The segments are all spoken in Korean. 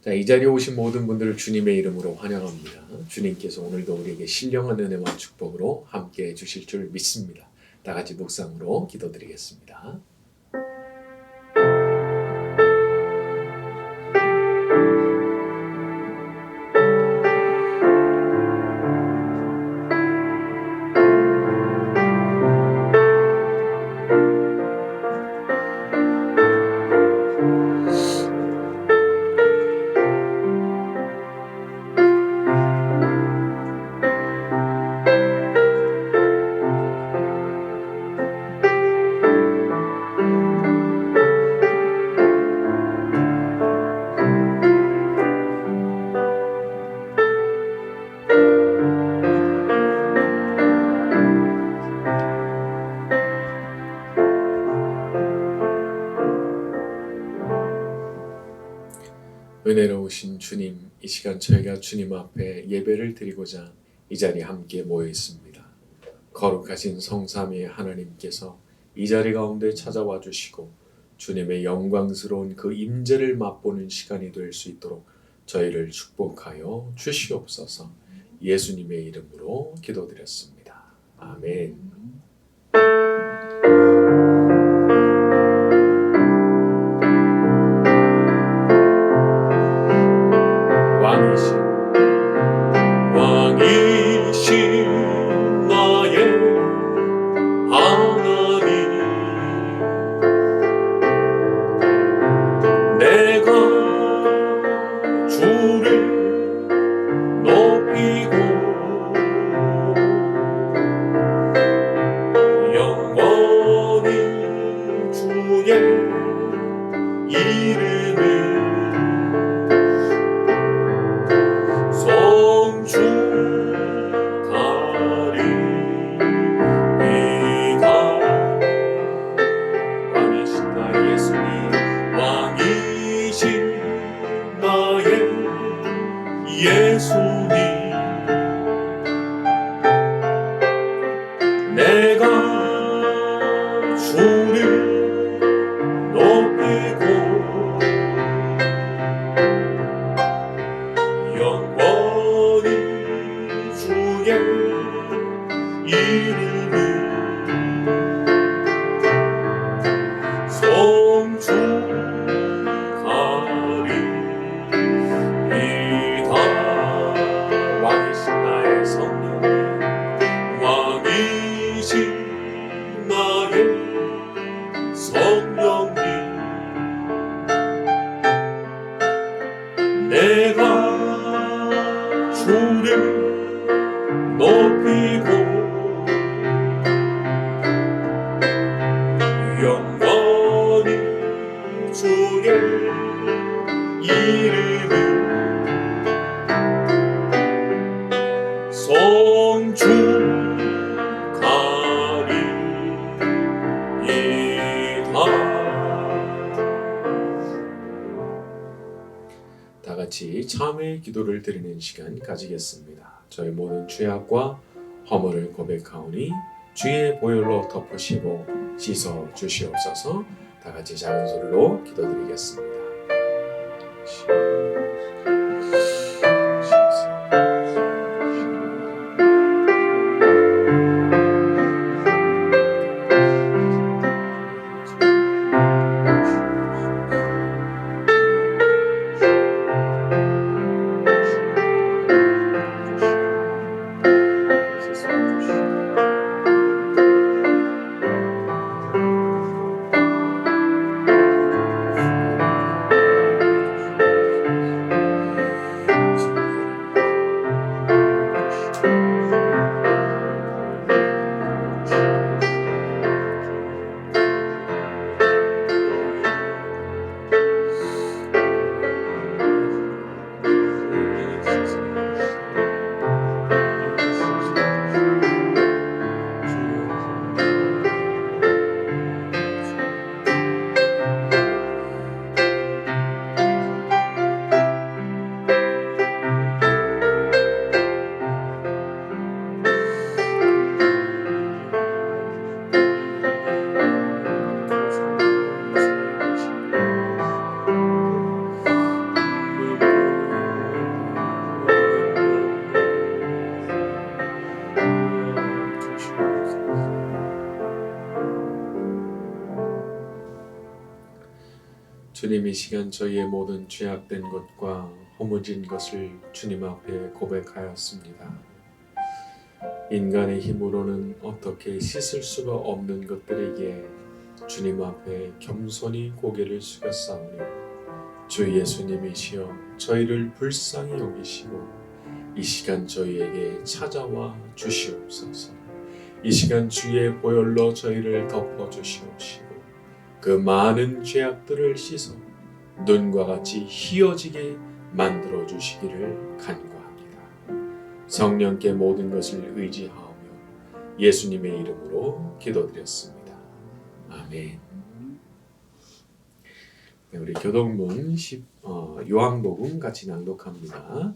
자, 이 자리에 오신 모든 분들을 주님의 이름으로 환영합니다. 주님께서 오늘도 우리에게 신령한 은혜와 축복으로 함께 해주실 줄 믿습니다. 다 같이 묵상으로 기도드리겠습니다. 은혜로우신 주님, 이 시간 저희가 주님 앞에 예배를 드리고자 이 자리에 함께 모여 있습니다. 거룩하신 성삼위의 하나님께서 이 자리 가운데 찾아와 주시고 주님의 영광스러운 그 임재를 맛보는 시간이 될 수 있도록 저희를 축복하여 주시옵소서. 예수님의 이름으로 기도드렸습니다. 아멘. 왕이신 나의 하나님, 내가 주를 높이고 영원히 주의 이름을 예수님, 내가 주를 높이고 영원히 주의 이름을 송축하리. 내가 주를 높이고 영원히 주의 이름을 송축하리이다. 다 같이 참회의 기도를 드리는 시간 가지겠습니다. 저희 모든 죄악과 허물을 고백하오니 주의 보혈로 덮으시고 씻어 주시옵소서. 다 같이 작은 소리로 기도드리겠습니다. 주님, 이 시간 저희의 모든 죄악된 것과 허무진 것을 주님 앞에 고백하였습니다. 인간의 힘으로는 어떻게 씻을 수가 없는 것들에게 주님 앞에 겸손히 고개를 숙였사오니 주 예수님이시여 저희를 불쌍히 여기시고 이 시간 저희에게 찾아와 주시옵소서. 이 시간 주의 보혈로 저희를 덮어주시옵시고 그 많은 죄악들을 씻어 눈과 같이 희어지게 만들어 주시기를 간구합니다. 성령께 모든 것을 의지하며 예수님의 이름으로 기도드렸습니다. 아멘. 우리 교동문 요한복음 같이 낭독합니다.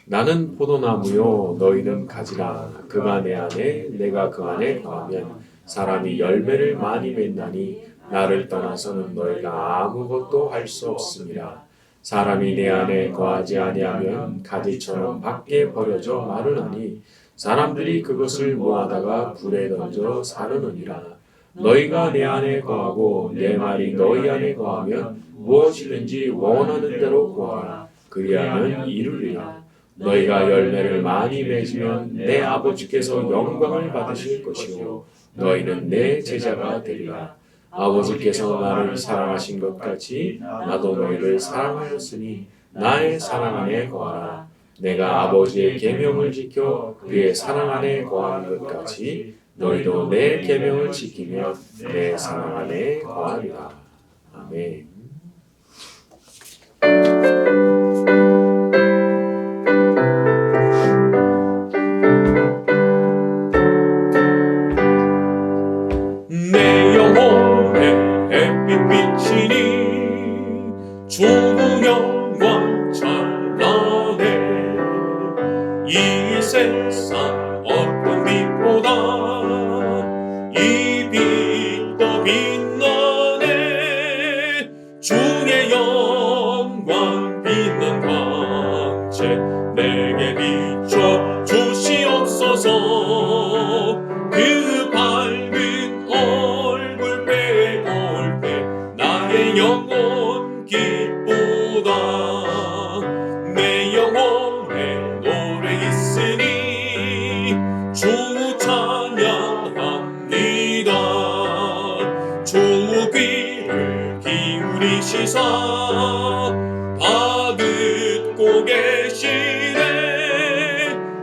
나는 포도나무요 너희는 가지라. 그가 내 안에 내가 그 안에 거하면 사람이 열매를 많이 맺나니 나를 떠나서는 너희가 아무것도 할 수 없음이라. 사람이 내 안에 거하지 아니하면 가지처럼 밖에 버려져 마르나니 사람들이 그것을 모아다가 불에 던져 사르느니라. 너희가 내 안에 거하고 내 말이 너희 안에 거하면 무엇이든지 원하는 대로 구하라. 그리하면 이루리라. 너희가 열매를 많이 맺으면 내 아버지께서 영광을 받으실 것이요 너희는 내 제자가 되리라. 아버지께서 나를 사랑하신 것 같이 나도 너희를 사랑하였으니 나의 사랑 안에 거하라. 내가 아버지의 계명을 지켜 그의 사랑 안에 거하는 것 같이 너희도 내 계명을 지키며 내 사랑 안에 거하리라. 아멘. 내 영혼의 햇빛 비치니 주 영광 찬란해. 이 세상 어떤 빛보다 이 빛 더 빛나네. 주의 영광 빛난 광채 내게 비춰 주시옵소서. 그 밝은 얼굴 빼올 때 나의 영혼 기쁘다. 내 영혼에 노래 있으니 주 찬양합니다. 주 귀를 기울이시사 다 듣고 계시네.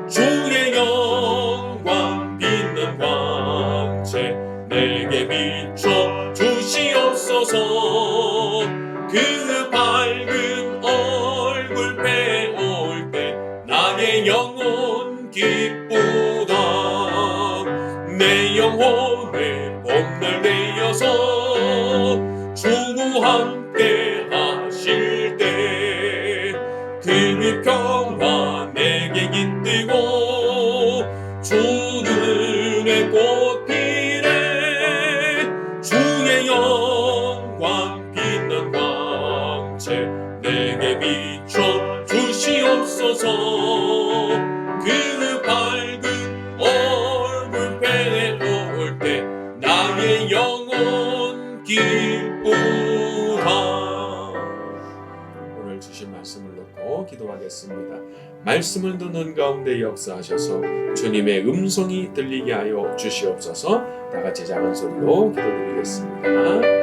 주의 영광 빛난 광채 내게 비춰 주시옵소서. 그 밝은 얼굴 빼올 때 나의 영혼 기쁘다. 내 영혼의 봄날 되어서 주와 함께 하실 때 그 평화 내게 깃들고 주 눈에 꽃피네. 주의 영광 빛난 광채 내게 비춰 주시옵소서. 그 밝은 얼굴 빼올 때 나의 영혼 기쁘다. 오늘 주신 말씀을 놓고 기도하겠습니다. 말씀을 듣는 가운데 역사하셔서 주님의 음성이 들리게 하여 주시옵소서. 다 같이 작은 소리로 기도드리겠습니다.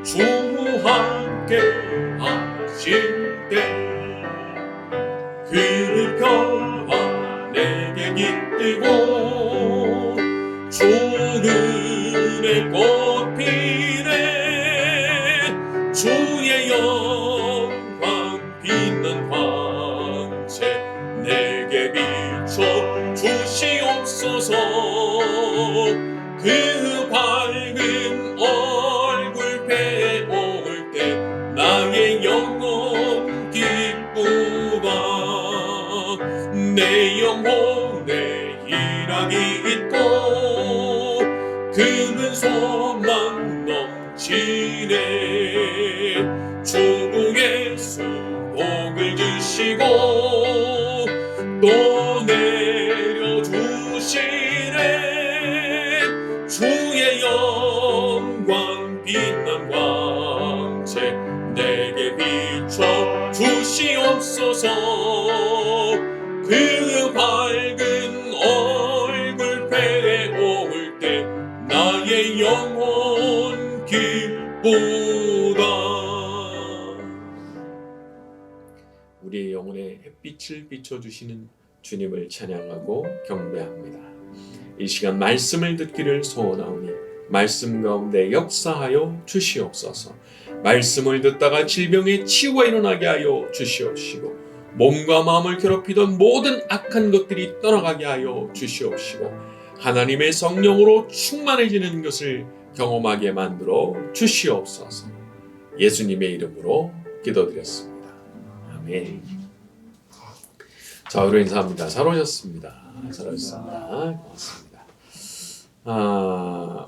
주와 함께 하실 때 그 평화 내게 깃들고 주 눈에 꽃피네 주의 영광 빛난 광채 내게 비춰 주시옵소서 그 밝은 얼굴 배울 때 나의 영혼 기쁘다 내 영혼에 희락이 있고 그는 소망 넘치네 주의 수복을 주시고 또 내려주시네 주의 영광 빛난 광채 내게 비춰 주시옵소서 그 밝은 얼굴 배울 때 나의 영혼 기쁘다. 우리의 영혼에 햇빛을 비춰주시는 주님을 찬양하고 경배합니다. 이 시간 말씀을 듣기를 소원하오니 말씀 가운데 역사하여 주시옵소서. 말씀을 듣다가 질병의 치유가 일어나게 하여 주시옵시고 몸과 마음을 괴롭히던 모든 악한 것들이 떠나가게 하여 주시옵시고 하나님의 성령으로 충만해지는 것을 경험하게 만들어 주시옵소서. 예수님의 이름으로 기도드렸습니다. 아멘. 자, 우리 인사합니다. 잘 오셨습니다. 잘 오셨습니다. 고맙습니다.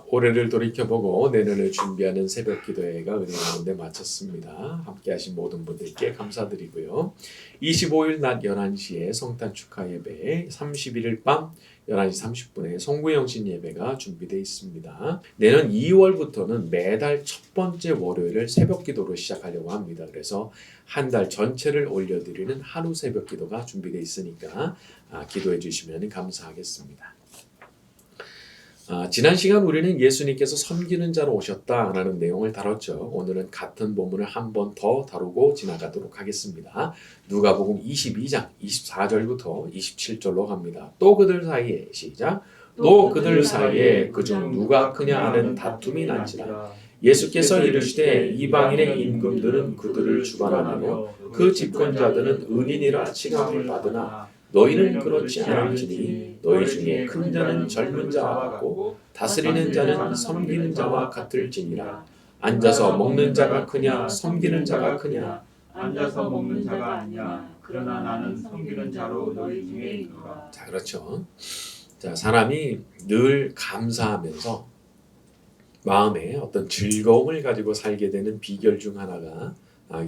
올해를 돌이켜보고 내년을 준비하는 새벽 기도회가 은혜 가운데 마쳤습니다. 함께하신 모든 분들께 감사드리고요. 25일 낮 11시에 성탄 축하 예배, 31일 밤 11시 30분에 송구영신 예배가 준비되어 있습니다. 내년 2월부터는 매달 첫 번째 월요일을 새벽 기도로 시작하려고 합니다. 그래서 한 달 전체를 올려드리는 하루 새벽 기도가 준비되어 있으니까 기도해 주시면 감사하겠습니다. 지난 시간 우리는 예수님께서 섬기는 자로 오셨다라는 내용을 다뤘죠. 오늘은 같은 본문을 한 번 더 다루고 지나가도록 하겠습니다. 누가복음 22장 24절부터 27절로 갑니다. 또 그들 사이에 시작. 또 그들 사이에 그중 누가 크냐 하는 다툼이 난지라. 예수께서 이르시되 이방인의 임금들은 그들을 주관하며 그 집권자들은 은인이라 칭함을 받으나 너희는 그렇지 않을지니 너희 중에 큰 자는 젊은 자와 같고 다스리는 자는 섬기는 자와 같을지니라. 앉아서 먹는 자가 크냐 섬기는 자가 크냐. 앉아서 먹는 자가 아니야. 그러나 나는 섬기는 자로 너희 중에 있노라. 자, 그렇죠. 자, 사람이 늘 감사하면서 마음에 어떤 즐거움을 가지고 살게 되는 비결 중 하나가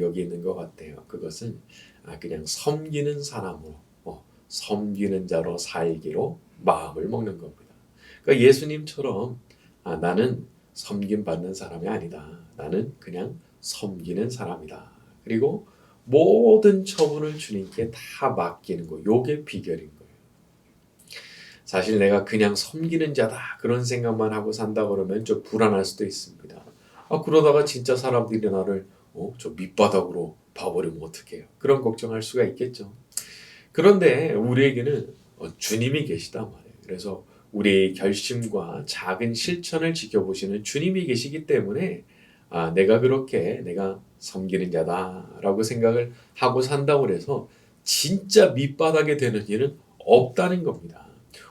여기 있는 것 같아요. 그것은 그냥 섬기는 사람으로 섬기는 자로 살기로 마음을 먹는 겁니다. 그러니까 예수님처럼 나는 섬김받는 사람이 아니다. 나는 그냥 섬기는 사람이다. 그리고 모든 처분을 주님께 다 맡기는 거. 요게 비결인 거예요. 사실 내가 그냥 섬기는 자다. 그런 생각만 하고 산다 그러면 좀 불안할 수도 있습니다. 그러다가 진짜 사람들이 나를 저 밑바닥으로 봐버리면 어떡해요. 그런 걱정할 수가 있겠죠. 그런데 우리에게는 주님이 계시단 말이에요. 그래서 우리의 결심과 작은 실천을 지켜보시는 주님이 계시기 때문에 내가 그렇게 내가 섬기는 자다라고 생각을 하고 산다고 해서 진짜 밑바닥에 되는 일은 없다는 겁니다.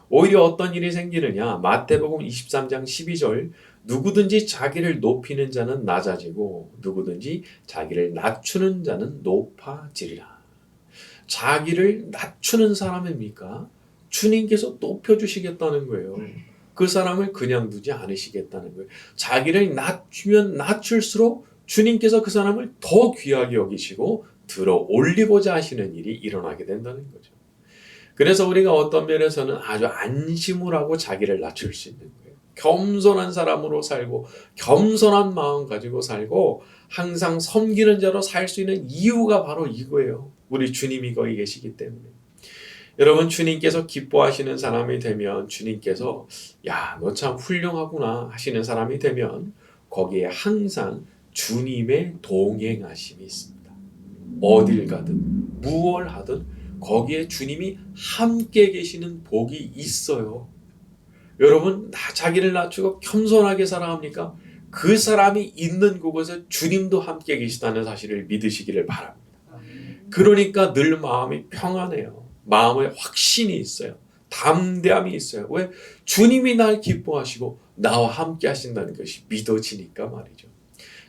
오히려 어떤 일이 생기느냐. 마태복음 23장 12절 누구든지 자기를 높이는 자는 낮아지고 누구든지 자기를 낮추는 자는 높아지리라. 자기를 낮추는 사람입니까? 주님께서 높여주시겠다는 거예요. 그 사람을 그냥 두지 않으시겠다는 거예요. 자기를 낮추면 낮출수록 주님께서 그 사람을 더 귀하게 여기시고 들어 올리고자 하시는 일이 일어나게 된다는 거죠. 그래서 우리가 어떤 면에서는 아주 안심을 하고 자기를 낮출 수 있는 거예요. 겸손한 사람으로 살고 겸손한 마음 가지고 살고 항상 섬기는 자로 살 수 있는 이유가 바로 이거예요. 우리 주님이 거기 계시기 때문에. 여러분, 주님께서 기뻐하시는 사람이 되면 주님께서 야, 너 참 훌륭하구나 하시는 사람이 되면 거기에 항상 주님의 동행하심이 있습니다. 어딜 가든 무얼 하든 거기에 주님이 함께 계시는 복이 있어요. 여러분, 자기를 낮추고 겸손하게 살아갑니까? 그 사람이 있는 그곳에 주님도 함께 계시다는 사실을 믿으시기를 바랍니다. 그러니까 늘 마음이 평안해요. 마음에 확신이 있어요. 담대함이 있어요. 왜? 주님이 날 기뻐하시고 나와 함께 하신다는 것이 믿어지니까 말이죠.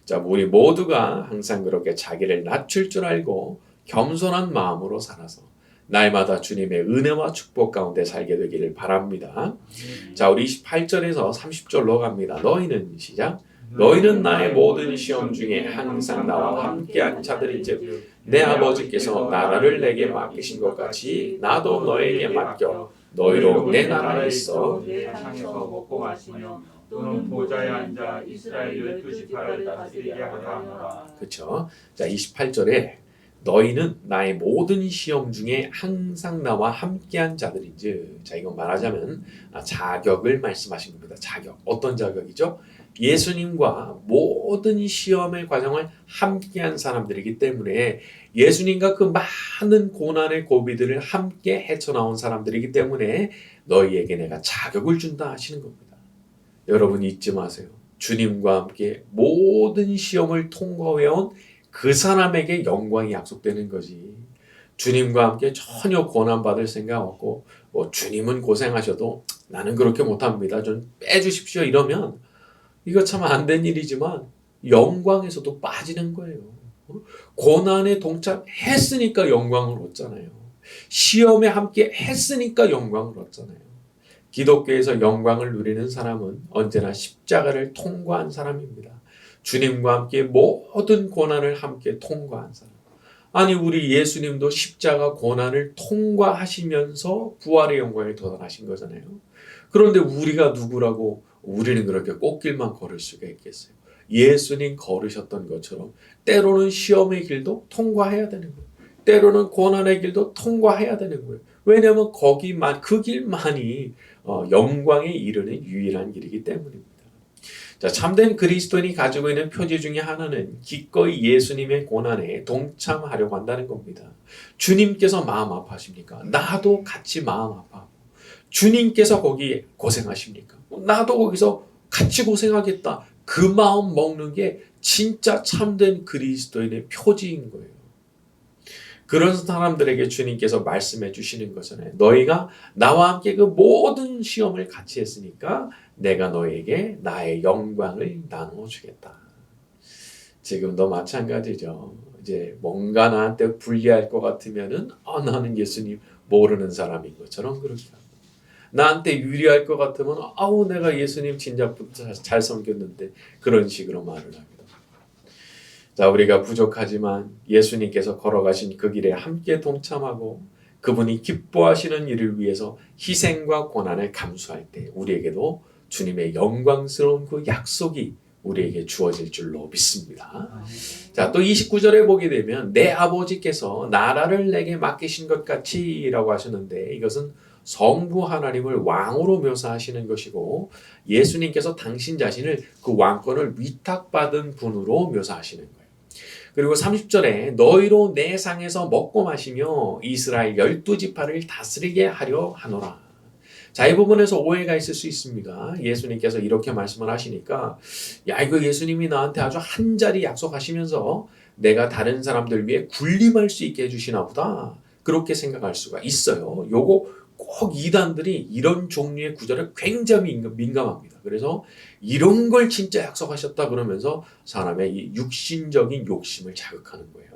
자, 우리 모두가 항상 그렇게 자기를 낮출 줄 알고 겸손한 마음으로 살아서 날마다 주님의 은혜와 축복 가운데 살게 되기를 바랍니다. 자, 우리 28절에서 30절로 갑니다. 너희는 시작. 너희는 나의 모든 시험 중에 항상 나와 함께한 자들인즉 내 아버지께서 나라를 내게 맡기신 것 같이 나도 너에게 맡겨 너희로 내 나라에 있어 내 상에서 먹고 마시며 또는 보좌에 앉아 이스라엘 12지파를 다스리게 하라 하노라. 그렇죠. 자, 28절에 너희는 나의 모든 시험 중에 항상 나와 함께한 자들인즉, 자, 이건 말하자면 자격을 말씀하신 겁니다. 자격. 어떤 자격이죠? 예수님과 모든 시험의 과정을 함께한 사람들이기 때문에 예수님과 그 많은 고난의 고비들을 함께 헤쳐나온 사람들이기 때문에 너희에게 내가 자격을 준다 하시는 겁니다. 여러분 잊지 마세요. 주님과 함께 모든 시험을 통과해온 그 사람에게 영광이 약속되는 거지. 주님과 함께 전혀 고난받을 생각 없고 주님은 고생하셔도 나는 그렇게 못합니다. 좀 빼주십시오 이러면 이거 참 안 된 일이지만 영광에서도 빠지는 거예요. 고난에 동참했으니까 영광을 얻잖아요. 시험에 함께 했으니까 영광을 얻잖아요. 기독교에서 영광을 누리는 사람은 언제나 십자가를 통과한 사람입니다. 주님과 함께 모든 고난을 함께 통과한 사람. 아니, 우리 예수님도 십자가 고난을 통과하시면서 부활의 영광에 도달하신 거잖아요. 그런데 우리가 누구라고 우리는 그렇게 꽃길만 걸을 수가 있겠어요? 예수님 걸으셨던 것처럼 때로는 시험의 길도 통과해야 되는 거예요. 때로는 고난의 길도 통과해야 되는 거예요. 왜냐하면 그 길만이 영광에 이르는 유일한 길이기 때문입니다. 자, 참된 그리스도인이 가지고 있는 표지 중에 하나는 기꺼이 예수님의 고난에 동참하려고 한다는 겁니다. 주님께서 마음 아파하십니까? 나도 같이 마음 아파하고. 주님께서 거기 고생하십니까? 나도 거기서 같이 고생하겠다. 그 마음 먹는 게 진짜 참된 그리스도인의 표지인 거예요. 그런 사람들에게 주님께서 말씀해 주시는 거잖아요. 너희가 나와 함께 그 모든 시험을 같이 했으니까 내가 너에게 나의 영광을 나누어 주겠다. 지금도 마찬가지죠. 이제 뭔가 나한테 불리할 것 같으면은 나는 예수님 모르는 사람인 것처럼 그렇게 합니다. 나한테 유리할 것 같으면 내가 예수님 진작부터 잘 섬겼는데 그런 식으로 말을 합니다. 자, 우리가 부족하지만 예수님께서 걸어가신 그 길에 함께 동참하고 그분이 기뻐하시는 일을 위해서 희생과 고난을 감수할 때 우리에게도 주님의 영광스러운 그 약속이 우리에게 주어질 줄로 믿습니다. 자, 또 29절에 보게 되면 내 아버지께서 나라를 내게 맡기신 것 같이 라고 하셨는데 이것은 성부 하나님을 왕으로 묘사하시는 것이고 예수님께서 당신 자신을 그 왕권을 위탁받은 분으로 묘사하시는 거예요. 그리고 30절에 너희로 내 상에서 먹고 마시며 이스라엘 12지파를 다스리게 하려 하노라. 자, 이 부분에서 오해가 있을 수 있습니다. 예수님께서 이렇게 말씀을 하시니까 이거 예수님이 나한테 아주 한 자리 약속하시면서 내가 다른 사람들 위해 군림할 수 있게 해주시나 보다. 그렇게 생각할 수가 있어요. 요거 꼭 이단들이 이런 종류의 구절에 굉장히 민감합니다. 그래서 이런 걸 진짜 약속하셨다 그러면서 사람의 이 육신적인 욕심을 자극하는 거예요.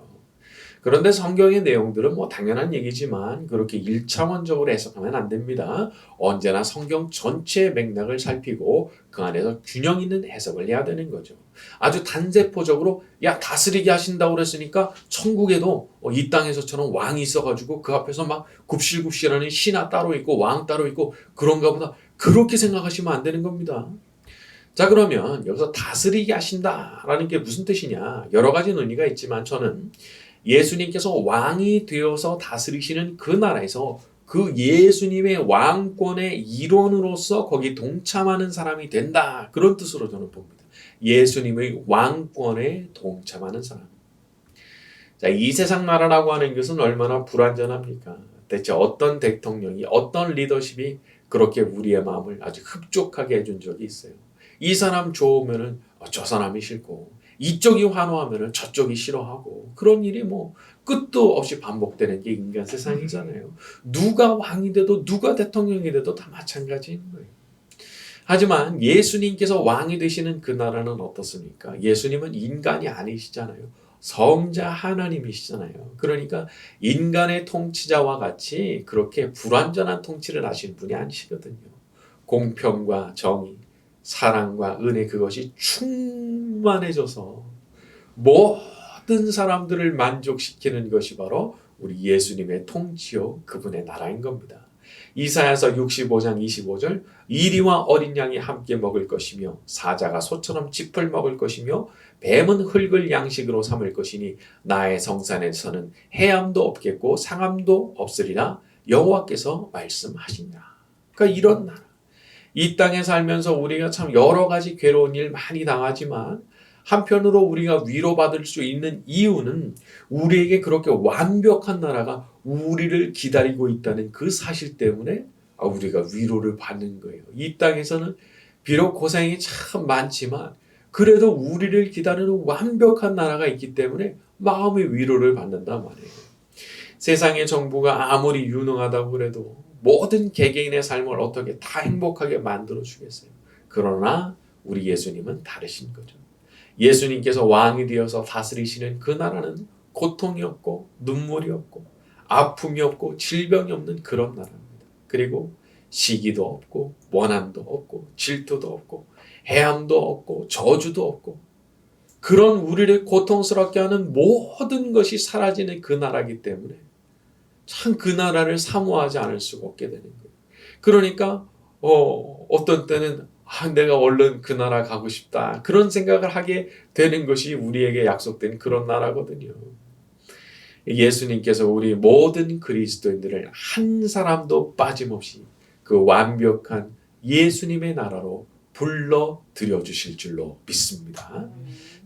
그런데 성경의 내용들은 당연한 얘기지만 그렇게 일차원적으로 해석하면 안 됩니다. 언제나 성경 전체의 맥락을 살피고 그 안에서 균형 있는 해석을 해야 되는 거죠. 아주 단세포적으로 다스리게 하신다고 그랬으니까 천국에도 이 땅에서처럼 왕이 있어가지고 그 앞에서 막 굽실굽실하는 신하 따로 있고 왕 따로 있고 그런가 보다 그렇게 생각하시면 안 되는 겁니다. 자, 그러면 여기서 다스리게 하신다라는 게 무슨 뜻이냐? 여러 가지 의미가 있지만 저는 예수님께서 왕이 되어서 다스리시는 그 나라에서 그 예수님의 왕권의 일원으로서 거기 동참하는 사람이 된다. 그런 뜻으로 저는 봅니다. 예수님의 왕권에 동참하는 사람. 자, 이 세상 나라라고 하는 것은 얼마나 불완전합니까? 대체 어떤 대통령이, 어떤 리더십이 그렇게 우리의 마음을 아주 흡족하게 해준 적이 있어요. 이 사람 좋으면은 저 사람이 싫고, 이쪽이 환호하면은 저쪽이 싫어하고, 그런 일이 뭐 끝도 없이 반복되는 게 인간 세상이잖아요. 누가 왕이 돼도 누가 대통령이 돼도 다 마찬가지인 거예요. 하지만 예수님께서 왕이 되시는 그 나라는 어떻습니까? 예수님은 인간이 아니시잖아요. 성자 하나님이시잖아요. 그러니까 인간의 통치자와 같이 그렇게 불완전한 통치를 하시는 분이 아니시거든요. 공평과 정의, 사랑과 은혜, 그것이 충만해져서 모든 사람들을 만족시키는 것이 바로 우리 예수님의 통치요, 그분의 나라인 겁니다. 이사야서 65장 25절, 이리와 어린 양이 함께 먹을 것이며 사자가 소처럼 짚을 먹을 것이며 뱀은 흙을 양식으로 삼을 것이니 나의 성산에서는 해함도 없겠고 상함도 없으리라 여호와께서 말씀하시니라. 그러니까 이런 나라. 이 땅에 살면서 우리가 참 여러 가지 괴로운 일 많이 당하지만 한편으로 우리가 위로받을 수 있는 이유는 우리에게 그렇게 완벽한 나라가 우리를 기다리고 있다는 그 사실 때문에 우리가 위로를 받는 거예요. 이 땅에서는 비록 고생이 참 많지만 그래도 우리를 기다리는 완벽한 나라가 있기 때문에 마음의 위로를 받는단 말이에요. 세상의 정부가 아무리 유능하다고 해도 모든 개개인의 삶을 어떻게 다 행복하게 만들어 주겠어요. 그러나 우리 예수님은 다르신 거죠. 예수님께서 왕이 되어서 다스리시는 그 나라는 고통이 없고 눈물이 없고 아픔이 없고 질병이 없는 그런 나라입니다. 그리고 시기도 없고 원한도 없고 질투도 없고 해함도 없고 저주도 없고 그런 우리를 고통스럽게 하는 모든 것이 사라지는 그 나라이기 때문에 참 그 나라를 사모하지 않을 수가 없게 되는 거예요. 그러니까 어떤 때는 내가 얼른 그 나라 가고 싶다. 그런 생각을 하게 되는 것이 우리에게 약속된 그런 나라거든요. 예수님께서 우리 모든 그리스도인들을 한 사람도 빠짐없이 그 완벽한 예수님의 나라로 불러들여 주실 줄로 믿습니다.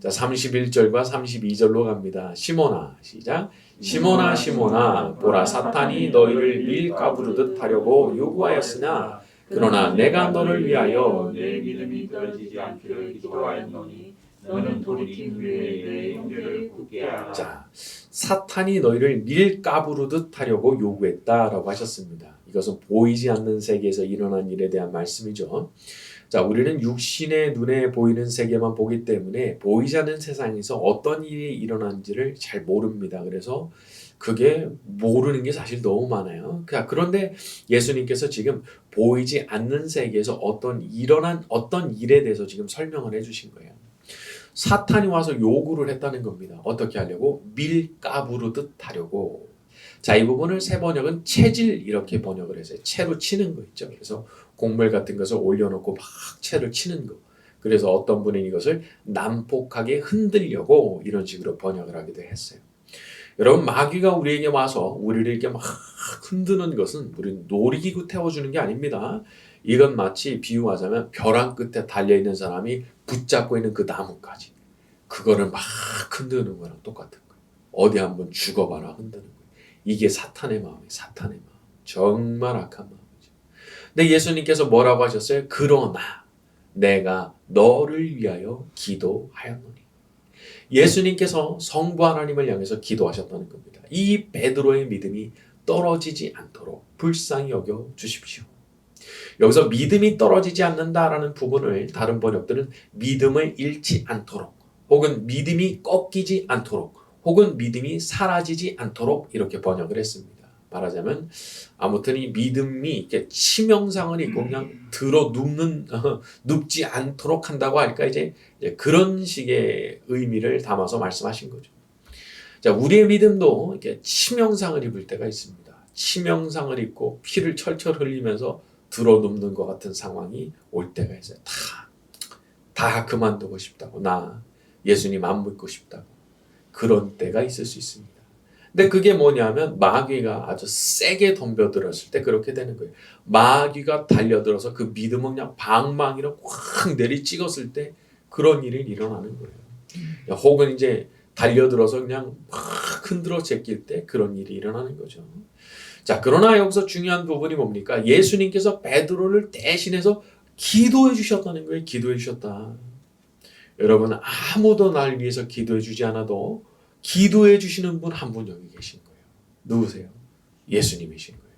자, 31절과 32절로 갑니다. 시몬아, 시작. 시몬아, 시몬아, 보라 사탄이 너희를 밀가부르듯 하려고 요구하였으나 그러나 내가 너를 위하여 내 믿음이 떨어지지 않기를 기도하였노니 너는 돌이킨 후에 내 형제를 굳게 하라. 자, 사탄이 너희를 밀가부르듯 하려고 요구했다라고 하셨습니다. 이것은 보이지 않는 세계에서 일어난 일에 대한 말씀이죠. 자, 우리는 육신의 눈에 보이는 세계만 보기 때문에 보이지 않는 세상에서 어떤 일이 일어난지를 잘 모릅니다. 그래서 그게 모르는 게 사실 너무 많아요. 그런데 예수님께서 지금 보이지 않는 세계에서 일어난 어떤 일에 대해서 지금 설명을 해주신 거예요. 사탄이 와서 요구를 했다는 겁니다. 어떻게 하려고? 밀가부르듯 하려고. 자, 이 부분을 새 번역은 채질 이렇게 번역을 했어요. 채로 치는 거 있죠. 그래서 곡물 같은 것을 올려놓고 막 채를 치는 거. 그래서 어떤 분은 이것을 난폭하게 흔들려고 이런 식으로 번역을 하기도 했어요. 여러분, 마귀가 우리에게 와서 우리를 이렇게 막 흔드는 것은 우리 놀이기구 태워주는 게 아닙니다. 이건 마치 비유하자면 벼랑 끝에 달려있는 사람이 붙잡고 있는 그 나뭇가지. 그거를 막 흔드는 거랑 똑같은 거예요. 어디 한번 죽어봐라 흔드는 거예요. 이게 사탄의 마음이에요. 사탄의 마음. 정말 악한 마음이죠. 근데 예수님께서 뭐라고 하셨어요? 그러나 내가 너를 위하여 기도하였노니. 예수님께서 성부 하나님을 향해서 기도하셨다는 겁니다. 이 베드로의 믿음이 떨어지지 않도록 불쌍히 여겨 주십시오. 여기서 믿음이 떨어지지 않는다라는 부분을 다른 번역들은 믿음을 잃지 않도록 혹은 믿음이 꺾이지 않도록 혹은 믿음이 사라지지 않도록 이렇게 번역을 했습니다. 말하자면 아무튼 이 믿음이 이렇게 치명상을 입고 그냥 눕지 않도록 한다고 할까 이제 그런 식의 의미를 담아서 말씀하신 거죠. 자, 우리의 믿음도 이렇게 치명상을 입을 때가 있습니다. 치명상을 입고 피를 철철 흘리면서 눕는 것 같은 상황이 올 때가 있어요. 다 그만두고 싶다고. 나 예수님 안 믿고 싶다고. 그런 때가 있을 수 있습니다. 근데 그게 뭐냐면 마귀가 아주 세게 덤벼들었을 때 그렇게 되는 거예요. 마귀가 달려들어서 그 믿음을 그냥 방망이로 꽉 내리 찍었을 때 그런 일이 일어나는 거예요. 혹은 이제 달려들어서 그냥 막 흔들어 제낄 때 그런 일이 일어나는 거죠. 자, 그러나 여기서 중요한 부분이 뭡니까? 예수님께서 베드로를 대신해서 기도해 주셨다는 거예요. 기도해 주셨다. 여러분, 아무도 날 위해서 기도해 주지 않아도 기도해 주시는 분 한 분 여기 계신 거예요. 누구세요? 예수님이신 거예요.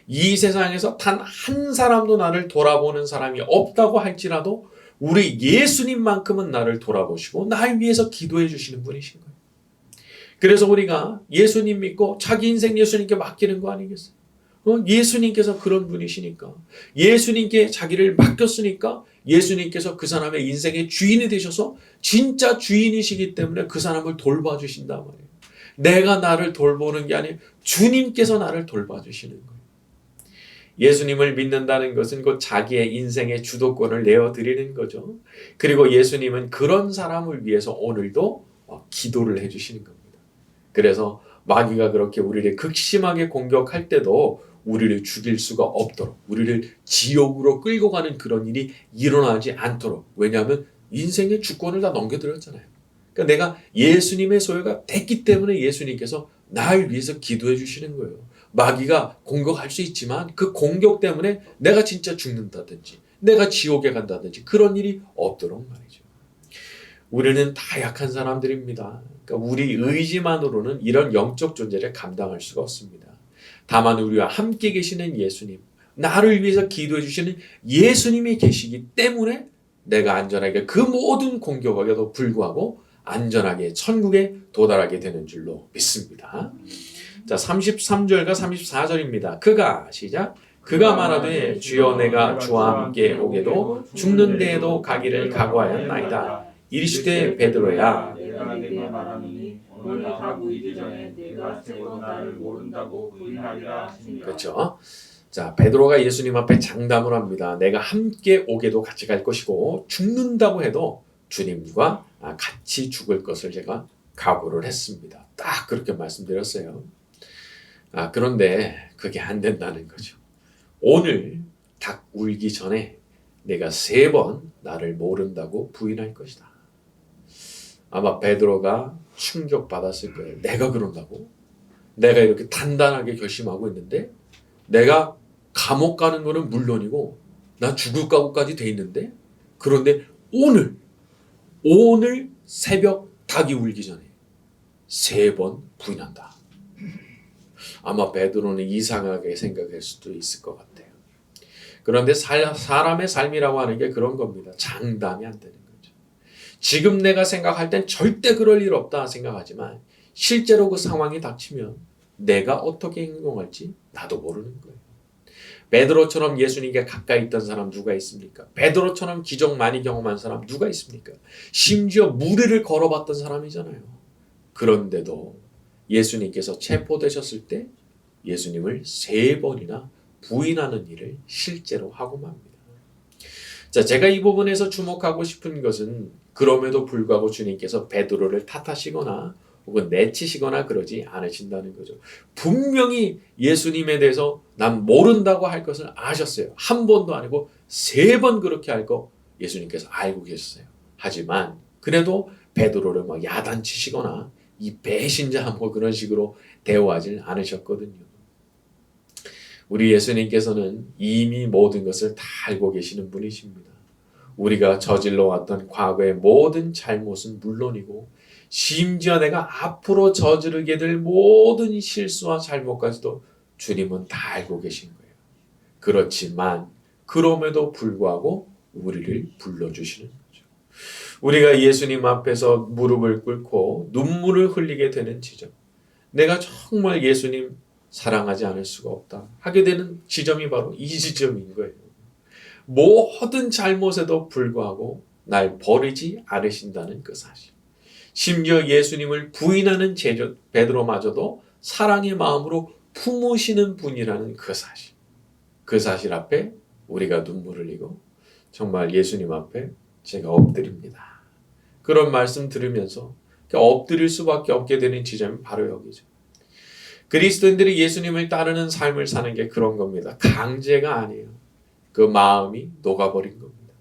이 세상에서 단 한 사람도 나를 돌아보는 사람이 없다고 할지라도 우리 예수님만큼은 나를 돌아보시고 날 위해서 기도해 주시는 분이신 거예요. 그래서 우리가 예수님 믿고 자기 인생 예수님께 맡기는 거 아니겠어요? 예수님께서 그런 분이시니까, 예수님께 자기를 맡겼으니까 예수님께서 그 사람의 인생의 주인이 되셔서 진짜 주인이시기 때문에 그 사람을 돌봐주신단 말이에요. 내가 나를 돌보는 게 아니에요. 주님께서 나를 돌봐주시는 거예요. 예수님을 믿는다는 것은 곧 자기의 인생의 주도권을 내어드리는 거죠. 그리고 예수님은 그런 사람을 위해서 오늘도 기도를 해주시는 겁니다. 그래서 마귀가 그렇게 우리를 극심하게 공격할 때도 우리를 죽일 수가 없도록, 우리를 지옥으로 끌고 가는 그런 일이 일어나지 않도록. 왜냐하면 인생의 주권을 다 넘겨드렸잖아요. 그러니까 내가 예수님의 소유가 됐기 때문에 예수님께서 날 위해서 기도해 주시는 거예요. 마귀가 공격할 수 있지만 그 공격 때문에 내가 진짜 죽는다든지 내가 지옥에 간다든지 그런 일이 없도록 말이죠. 우리는 다 약한 사람들입니다. 그러니까 우리 의지만으로는 이런 영적 존재를 감당할 수가 없습니다. 다만 우리와 함께 계시는 예수님, 나를 위해서 기도해 주시는 예수님이 계시기 때문에 내가 안전하게 그 모든 공격에도 불구하고 안전하게 천국에 도달하게 되는 줄로 믿습니다. 자, 33절과 34절입니다. 그가 시작. 그가 말하되 주여 내가 주와 함께 오게도 죽는 데에도 가기를 각오하였나이다. 이르시되 베드로야 내가 내게 말하노니 오늘 다 보이기 전에 내가 세 번 나를 모른다고 부인하리라 하시니라. 그렇죠. 자, 베드로가 예수님 앞에 장담을 합니다. 내가 함께 오게도 같이 갈 것이고 죽는다고 해도 주님과 같이 죽을 것을 제가 각오를 했습니다. 딱 그렇게 말씀드렸어요. 그런데 그게 안 된다는 거죠. 오늘 닭 울기 전에 내가 3번 나를 모른다고 부인할 것이다. 아마 베드로가 충격받았을 거예요. 내가 그런다고? 내가 이렇게 단단하게 결심하고 있는데 내가 감옥 가는 거는 물론이고 나 죽을 각오까지 돼 있는데 그런데 오늘 새벽 닭이 울기 전에 3번 부인한다. 아마 베드로는 이상하게 생각할 수도 있을 것 같아요. 그런데 사람의 삶이라고 하는 게 그런 겁니다. 장담이 안 되는 거죠. 지금 내가 생각할 땐 절대 그럴 일 없다 생각하지만 실제로 그 상황이 닥치면 내가 어떻게 행동할지 나도 모르는 거예요. 베드로처럼 예수님께 가까이 있던 사람 누가 있습니까? 베드로처럼 기적 많이 경험한 사람 누가 있습니까? 심지어 무리를 걸어봤던 사람이잖아요. 그런데도 예수님께서 체포되셨을 때 예수님을 3번이나 부인하는 일을 실제로 하고 맙니다. 자, 제가 이 부분에서 주목하고 싶은 것은 그럼에도 불구하고 주님께서 베드로를 탓하시거나 혹은 내치시거나 그러지 않으신다는 거죠. 분명히 예수님에 대해서 난 모른다고 할 것을 아셨어요. 한 번도 아니고 3번 그렇게 할 거 예수님께서 알고 계셨어요. 하지만 그래도 베드로를 막 야단치시거나 이 배신자 뭐 그런 식으로 대우하지 않으셨거든요. 우리 예수님께서는 이미 모든 것을 다 알고 계시는 분이십니다. 우리가 저질러 왔던 과거의 모든 잘못은 물론이고 심지어 내가 앞으로 저지르게 될 모든 실수와 잘못까지도 주님은 다 알고 계신 거예요. 그렇지만 그럼에도 불구하고 우리를 불러주시는 거죠. 우리가 예수님 앞에서 무릎을 꿇고 눈물을 흘리게 되는 지점, 내가 정말 예수님 사랑하지 않을 수가 없다 하게 되는 지점이 바로 이 지점인 거예요. 모든 잘못에도 불구하고 날 버리지 않으신다는 그 사실. 심지어 예수님을 부인하는 베드로마저도 사랑의 마음으로 품으시는 분이라는 그 사실. 그 사실 앞에 우리가 눈물을 흘리고 정말 예수님 앞에 제가 엎드립니다. 그런 말씀 들으면서 엎드릴 수밖에 없게 되는 지점이 바로 여기죠. 그리스도인들이 예수님을 따르는 삶을 사는 게 그런 겁니다. 강제가 아니에요. 그 마음이 녹아버린 겁니다.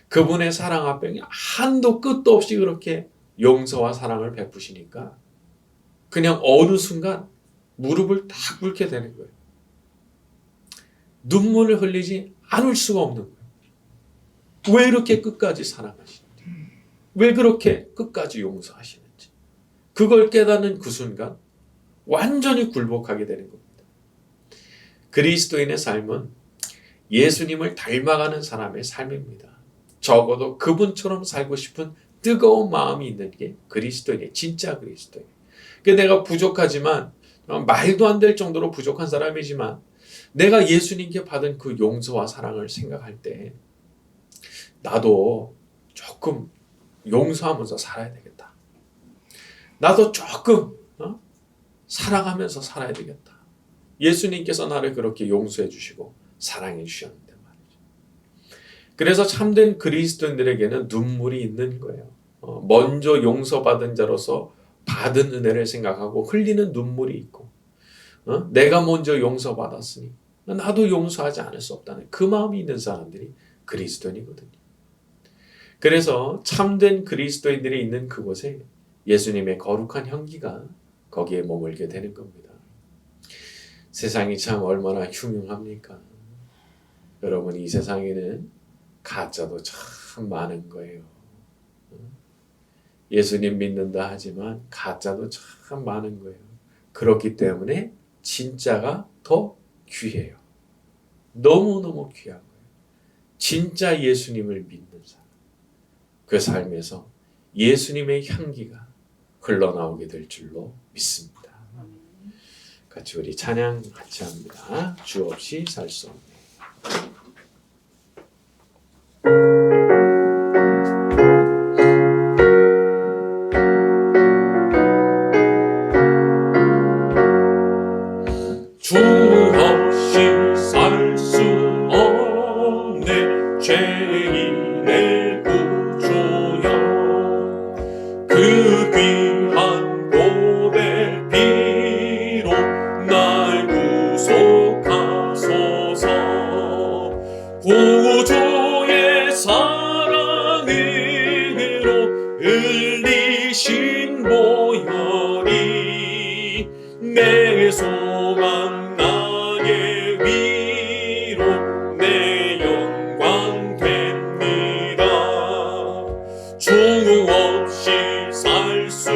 그분의 사랑 앞에 한도 끝도 없이 그렇게 용서와 사랑을 베푸시니까 그냥 어느 순간 무릎을 딱 꿇게 되는 거예요. 눈물을 흘리지 않을 수가 없는 거예요. 왜 이렇게 끝까지 사랑하시는지, 왜 그렇게 끝까지 용서하시는지, 그걸 깨닫는 그 순간 완전히 굴복하게 되는 겁니다. 그리스도인의 삶은 예수님을 닮아가는 사람의 삶입니다. 적어도 그분처럼 살고 싶은 뜨거운 마음이 있는 게 그리스도인이에요. 진짜 그리스도인. 내가 부족하지만, 말도 안 될 정도로 부족한 사람이지만 내가 예수님께 받은 그 용서와 사랑을 생각할 때 나도 조금 용서하면서 살아야 되겠다. 나도 조금 사랑하면서 살아야 되겠다. 예수님께서 나를 그렇게 용서해 주시고 사랑해 주셨는데 말이죠. 그래서 참된 그리스도인들에게는 눈물이 있는 거예요. 먼저 용서받은 자로서 받은 은혜를 생각하고 흘리는 눈물이 있고, 내가 먼저 용서받았으니 나도 용서하지 않을 수 없다는 그 마음이 있는 사람들이 그리스도인이거든요. 그래서 참된 그리스도인들이 있는 그곳에 예수님의 거룩한 향기가 거기에 머물게 되는 겁니다. 세상이 참 얼마나 흉흉합니까? 여러분, 이 세상에는 가짜도 참 많은 거예요. 예수님 믿는다 하지만 가짜도 참 많은 거예요. 그렇기 때문에 진짜가 더 귀해요. 너무너무 귀한 거예요. 진짜 예수님을 믿는 사람, 그 삶에서 예수님의 향기가 흘러나오게 될 줄로 믿습니다. 같이 우리 찬양 같이 합니다. 주 없이 살 수 없네. 주 없이 살 수 없네 죄인의 구주여 그 귀한 보배 피로 날 구속하소서 구주의 사랑으로 흘리신 보혈이 내 소망 나의 위로 내 영광 됩니다. 주 없이 살 수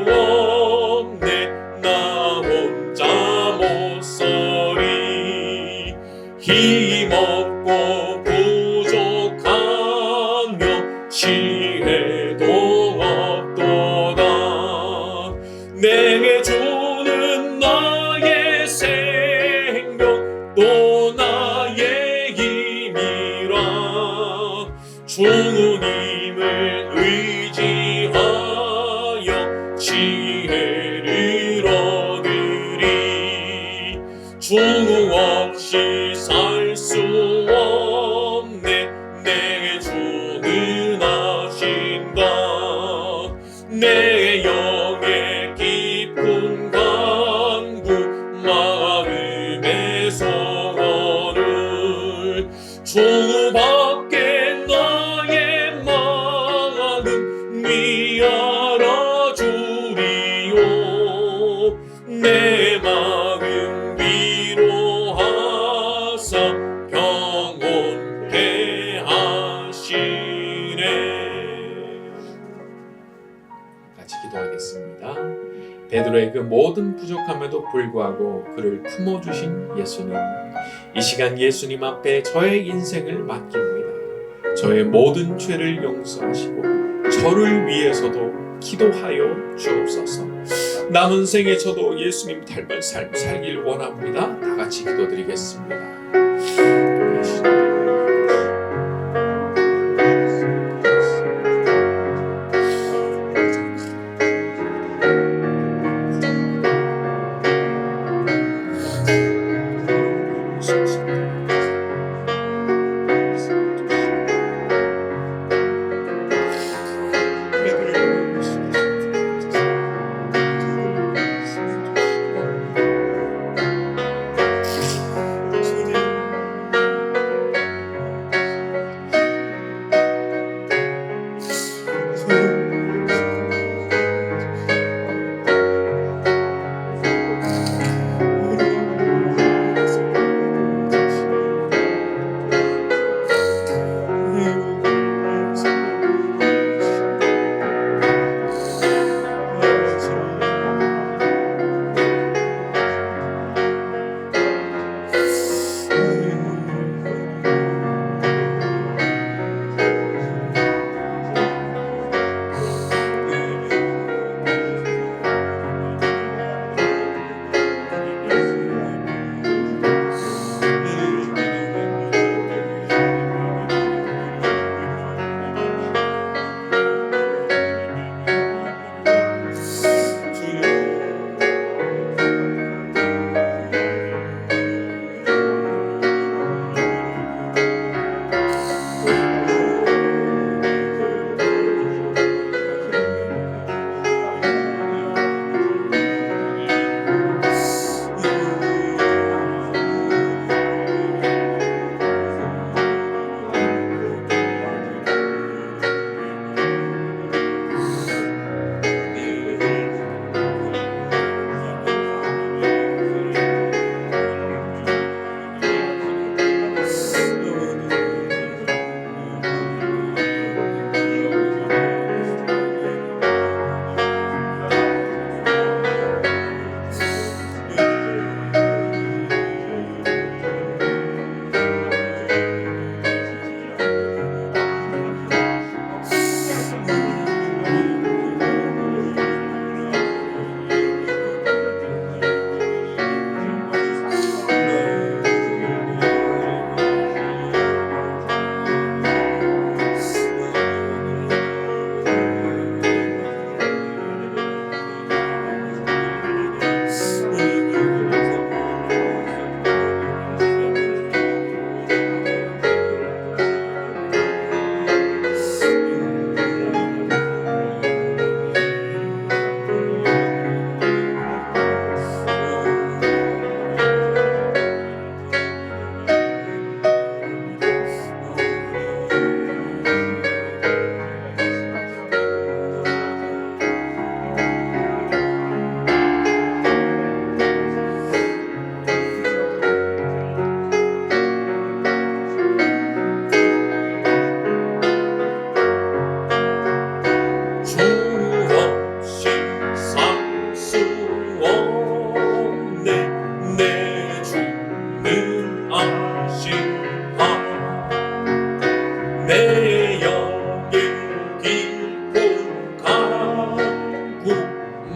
없네 나 혼자 못 서리 힘없고 부족하며 지혜도 없도다 내게 주는 나의 생명 또 나의 힘이라 주님을 의지하여 지혜를 얻으리 주 없이 살 수 없네 내게 주는 하신다 내 영의 깊은 간구 마음의 소원을 주밖에 나의 마음 위하라 주리요 내 마음 위로하사 평온케 하시네. 같이 기도하겠습니다. 베드로의 그 모든 부족함에도 불구하고 그를 품어주신 예수님, 이 시간 예수님 앞에 저의 인생을 맡깁니다. 저의 모든 죄를 용서하시고 저를 위해서도 기도하여 주옵소서. 남은 생에 저도 예수님 닮은 삶 살길 원합니다. 다 같이 기도드리겠습니다.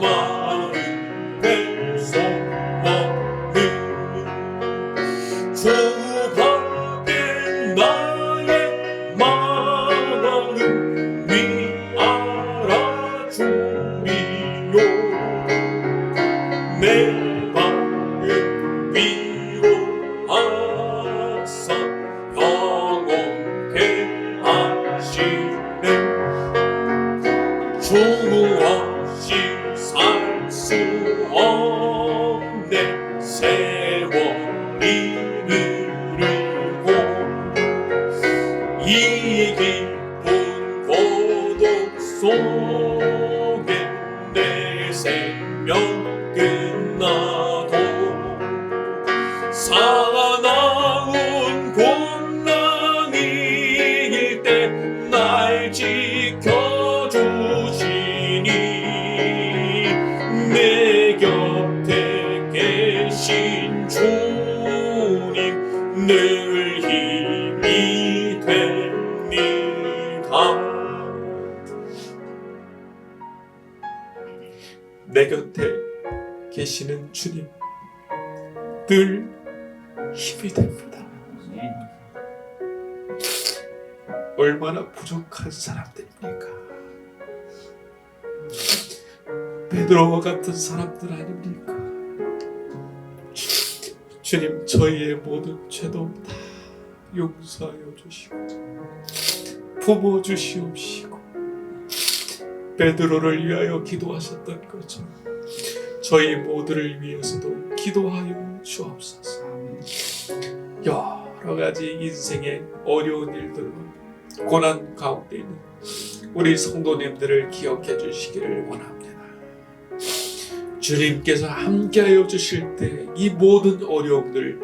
마음 배송원은 주 밖에 나의 마음은 알아주리요 내 마음 위로하사 평온케 하시네 주 없이 살 수 없네 세월이 느리고 이 깊은 고독 속에 내 생명 끝나도 사나운 곤란일 때 날 지켜주시니 내 곁에 계신 주님 늘 힘이 됩니다. 내 곁에 계시는 주님 늘 힘이 됩니다. 얼마나 부족한 사람들입니까? 베드로와 같은 사람들 아닙니까? 주님 저희의 모든 죄도 다 용서하여 주시고 품어 주시옵시고 베드로를 위하여 기도하셨던 것처럼 저희 모두를 위해서도 기도하여 주옵소서. 여러 가지 인생의 어려운 일들로 고난 가운데 있는 우리 성도님들을 기억해 주시기를 원합니다. 주님께서 함께하여 주실 때 이 모든 어려움들을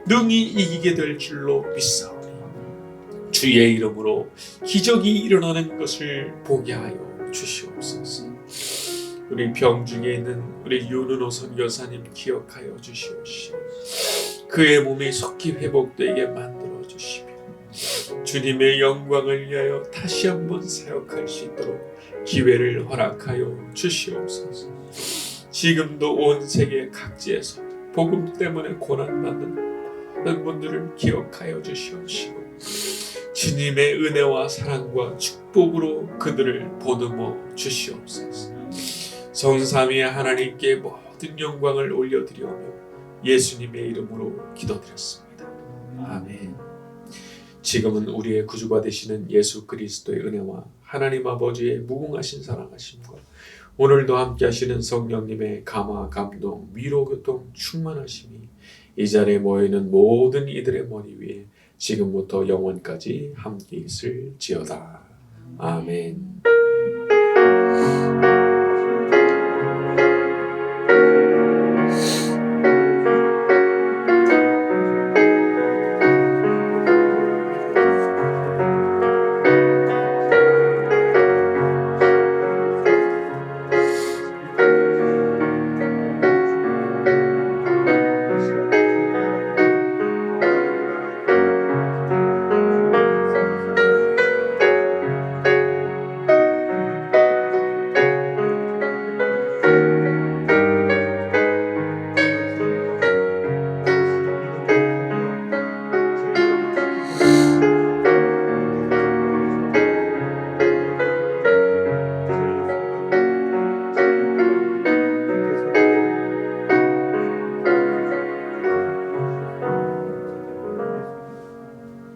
능히 이기게 될 줄로 믿사오니 주의 이름으로 기적이 일어나는 것을 보게 하여 주시옵소서. 우리 병중에 있는 우리 윤은호 선교사님 기억하여 주시옵시고 그의 몸이 속히 회복되게 만들어 주시며 주님의 영광을 위하여 다시 한번 사역할 수 있도록 기회를 허락하여 주시옵소서. 지금도 온 세계 각지에서 복음 때문에 고난받는 모든 분들을 기억하여 주시옵시고 주님의 은혜와 사랑과 축복으로 그들을 보듬어 주시옵소서. 성삼위의 하나님께 모든 영광을 올려드리오며 예수님의 이름으로 기도드렸습니다. 아멘. 지금은 우리의 구주가 되시는 예수 그리스도의 은혜와 하나님 아버지의 무궁하신 사랑하심과 오늘도 함께 하시는 성령님의 감화, 감동, 위로, 교통, 충만하심이 이 자리에 모여있는 모든 이들의 머리 위에 지금부터 영원까지 함께 있을지어다. 아멘.